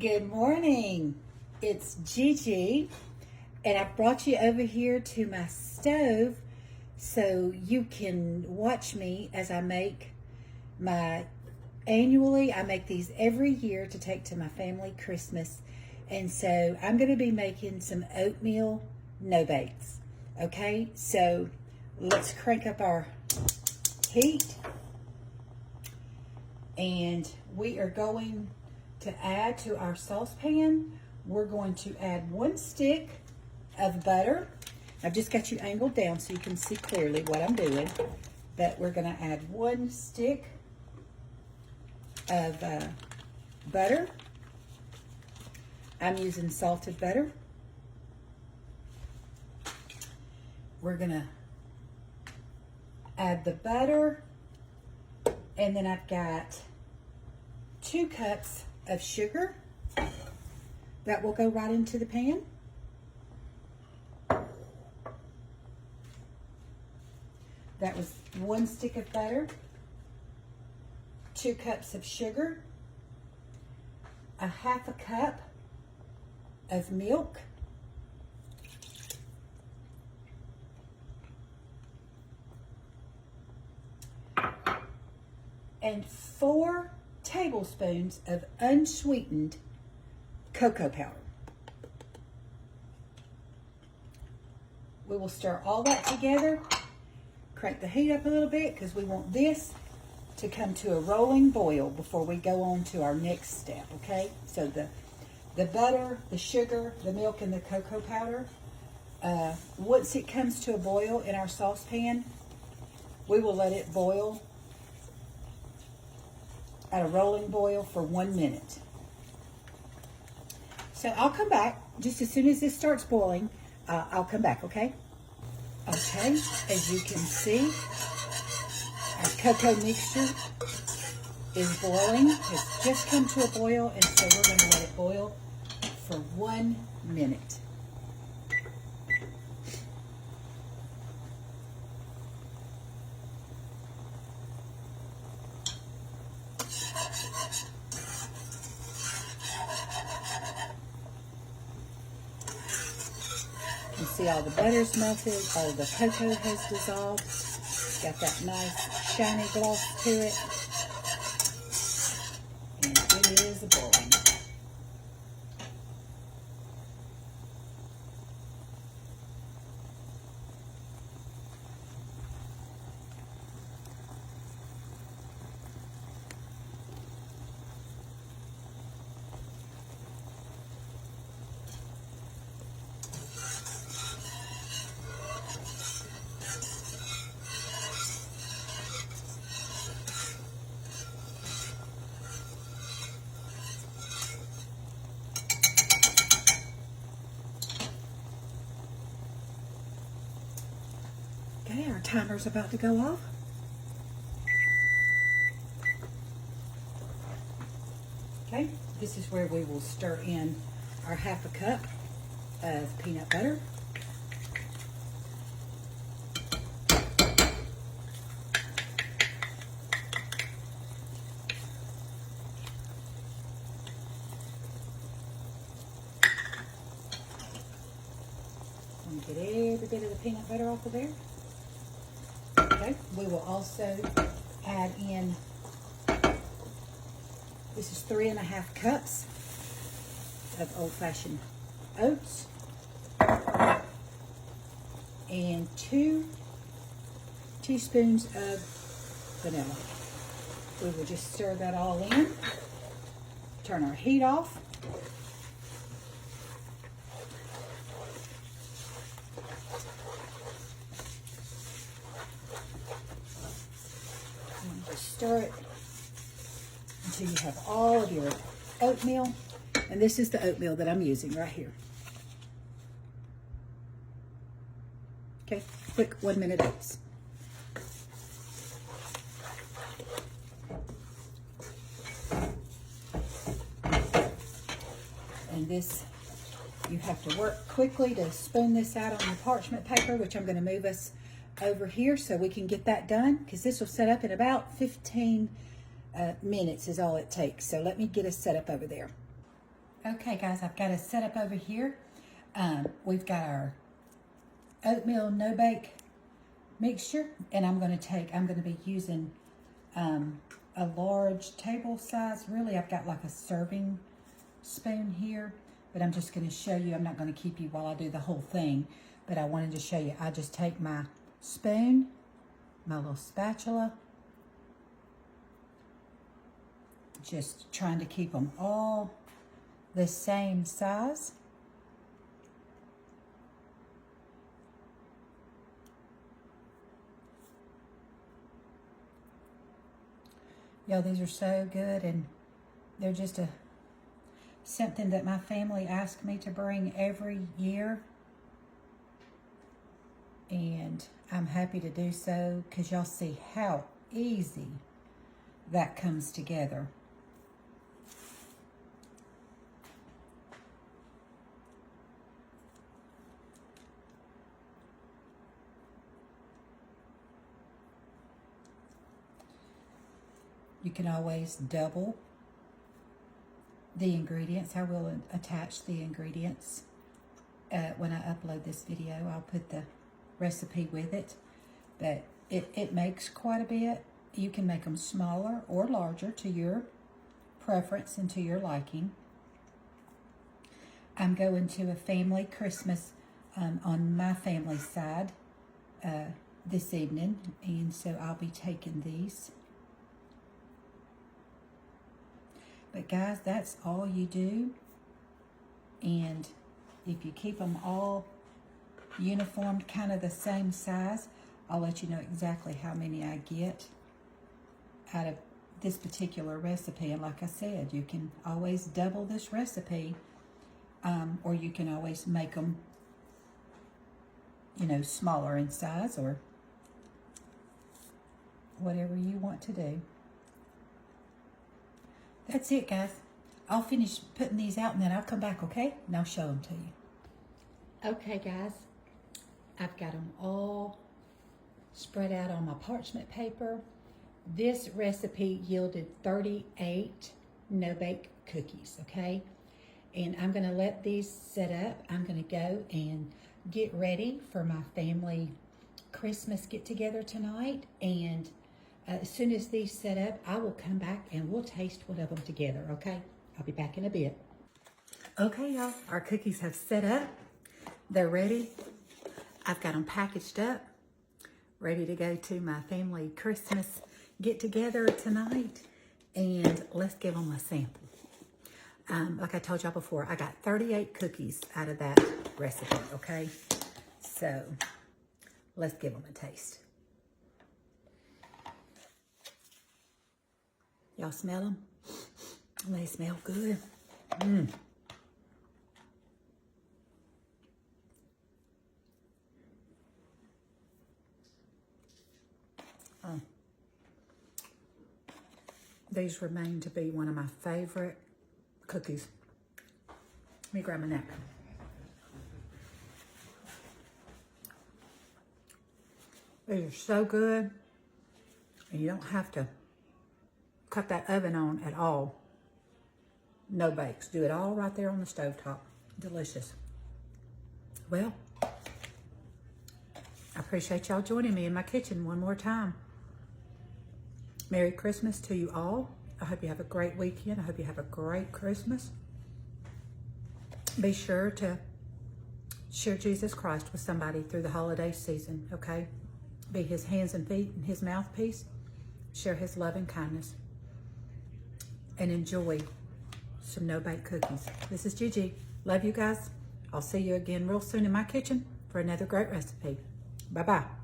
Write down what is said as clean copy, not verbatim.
Good morning. It's Gigi, and I brought you over here to my stove so you can watch me as I make my I make these every year to take to my family Christmas. And so I'm going to be making some oatmeal no bakes. Okay, so let's crank up our heat, and we are going to add to our saucepan. We're going to add 1 stick of butter. I've just got you angled down so you can see clearly what I'm doing. But we're going to add 1 stick of butter. I'm using salted butter. We're going to add the butter, and then I've got 2 cups of sugar that will go right into the pan. That was 1 stick of butter, 2 cups of sugar, a 1/2 cup of milk, and 4 tablespoons of unsweetened cocoa powder. We will stir all that together, crank the heat up a little bit because we want this to come to a rolling boil before we go on to our next step, okay? So the butter, the sugar, the milk, and the cocoa powder, once it comes to a boil in our saucepan, we will let it boil at a rolling boil for 1 minute. So I'll come back just as soon as this starts boiling. I'll come back, okay? Okay, as you can see, our cocoa mixture is boiling. It's just come to a boil, and so we're going to let it boil for 1 minute. You see all the butter's melted, all the cocoa has dissolved. Got that nice shiny gloss to it. And it is boiling. Okay, our timer's about to go off. Okay, this is where we will stir in our 1/2 cup of peanut butter. I'm going to get every bit of the peanut butter off of there. Okay, we will also add in, this is 3½ cups of old-fashioned oats and 2 teaspoons of vanilla. We will just stir that all in, turn our heat off. Stir it until you have all of your oatmeal. And this is the oatmeal that I'm using right here. Okay, quick 1 minute oats. And this, you have to work quickly to spoon this out on the parchment paper, which I'm going to move us over here so we can get that done, because this will set up in about 15 minutes is all it takes. So let me get us set up over there. Okay, guys, I've got a setup over here. We've got our oatmeal no-bake mixture, and I'm going to be using a large table size. Really, I've got like a serving spoon here, but I'm just going to show you. I'm not going to keep you while I do the whole thing, but I wanted to show you. I just take my spoon, my little spatula, just trying to keep them all the same size. Yo, these are so good, and they're just something that my family asked me to bring every year, and I'm happy to do so because y'all see how easy that comes together. You can always double the ingredients. I will attach the ingredients when I upload this video. I'll put the recipe with it, but it makes quite a bit. You can make them smaller or larger to your preference and to your liking. I'm going to a family Christmas on my family side this evening, and so I'll be taking these. But guys, that's all you do. And if you keep them all uniform, kind of the same size, I'll let you know exactly how many I get out of this particular recipe. And like I said, you can always double this recipe, or you can always make them, you know, smaller in size, or whatever you want to do. That's it, guys. I'll finish putting these out and then I'll come back, okay? And I'll show them to you. Okay, guys. I've got them all spread out on my parchment paper. This recipe yielded 38 no-bake cookies, okay? And I'm going to let these set up. I'm going to go and get ready for my family Christmas get-together tonight. And as soon as these set up, I will come back and we'll taste one of them together, okay? I'll be back in a bit. Okay, y'all, our cookies have set up. They're ready. I've got them packaged up, ready to go to my family Christmas get-together tonight. And let's give them a sample. Like I told y'all before, I got 38 cookies out of that recipe, okay? So let's give them a taste. Y'all smell them? They smell good. These remain to be one of my favorite cookies. Let me grab my napkin. These are so good, and you don't have to cut that oven on at all. No bakes. Do it all right there on the stovetop. Delicious. Well, I appreciate y'all joining me in my kitchen one more time. Merry Christmas to you all. I hope you have a great weekend. I hope you have a great Christmas. Be sure to share Jesus Christ with somebody through the holiday season, okay? Be his hands and feet and his mouthpiece. Share his love and kindness. And enjoy some no-bake cookies. This is Gigi. Love you guys. I'll see you again real soon in my kitchen for another great recipe. Bye-bye.